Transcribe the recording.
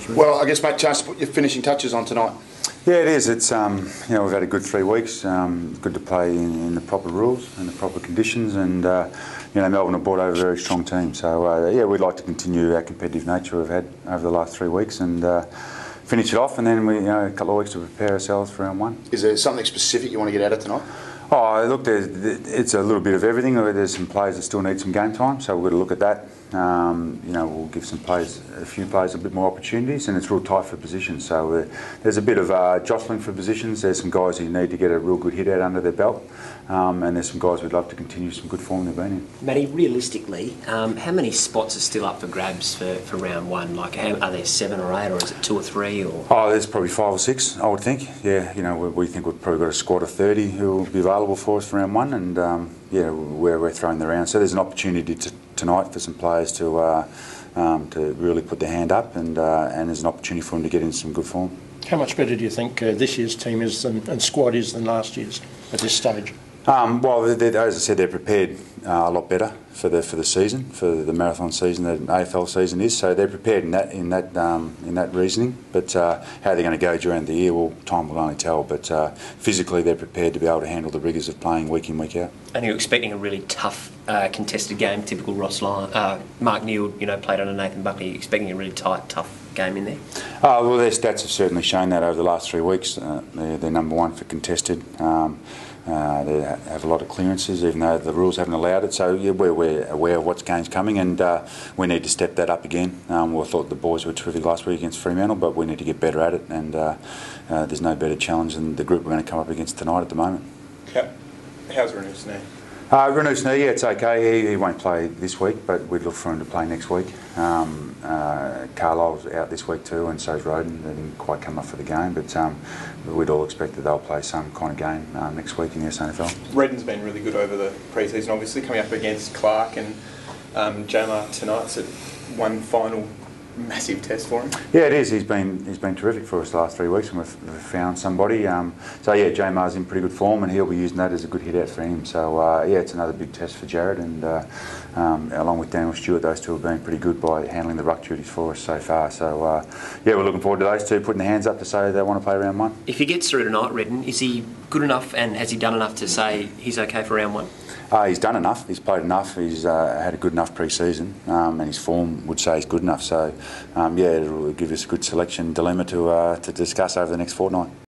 through. Well, I guess, mate, chance to put your finishing touches on tonight. Yeah, it is. It's we've had a good 3 weeks. Good to play in the proper rules and the proper conditions, and Melbourne have brought over a very strong team. So we'd like to continue our competitive nature we've had over the last 3 weeks and finish it off, and then we a couple of weeks to prepare ourselves for round one. Is there something specific you want to get out of tonight? Oh, look, it's a little bit of everything. There's some players that still need some game time, so we've got to look at that. We'll give a few players a bit more opportunities, and it's real tight for positions. So there's a bit of jostling for positions. There's some guys who need to get a real good hit out under their belt, and there's some guys we'd love to continue some good form they've been in. Matty, realistically, how many spots are still up for grabs for round one? Like, are there 7 or 8, or is it 2 or 3? Or? Oh, there's probably 5 or 6, I would think. Yeah, we think we've probably got a squad of 30 who will be available for us for round one, and we're throwing them around. So there's an opportunity tonight for some players to really put their hand up, and there's an opportunity for them to get in some good form. How much better do you think this year's team is and squad is than last year's at this stage? Well, as I said, they're prepared a lot better for the season, for the marathon season that an AFL season is. So they're prepared in that reasoning. But how they're going to go during the year, well, time will only tell. But physically, they're prepared to be able to handle the rigours of playing week in, week out. And you're expecting a really tough contested game, typical Ross Lyon. Mark Neal, played under Nathan Buckley. You're expecting a really tight, tough game in there? Well, their stats have certainly shown that over the last 3 weeks. They're number one for contested. They have a lot of clearances, even though the rules haven't allowed it. So we're aware of what's game's coming, and we need to step that up again. I thought the boys were terrific last week against Fremantle, but we need to get better at it, and there's no better challenge than the group we're going to come up against tonight at the moment. How's Renu's knee? Renu's knee, yeah, it's okay. He won't play this week, but we'd look for him to play next week. Carlisle's out this week too, and so's Roden. They didn't quite come up for the game, but we'd all expect that they'll play some kind of game next week in the SANFL. Redden's been really good over the pre-season, obviously, coming up against Clark and Jamar tonight. So one final massive test for him. Yeah, it is. He's been terrific for us the last 3 weeks, and we've found somebody. Jamar's in pretty good form, and he'll be using that as a good hit out for him. So it's another big test for Jared, and along with Daniel Stewart, those two have been pretty good by handling the ruck duties for us so far. So we're looking forward to those two putting their hands up to say they want to play round one. If he gets through tonight, Redden, is he good enough, and has he done enough to say he's okay for round one? He's done enough. He's played enough. He's had a good enough pre-season, and his form would say he's good enough. So, it'll give us a good selection dilemma to discuss over the next fortnight.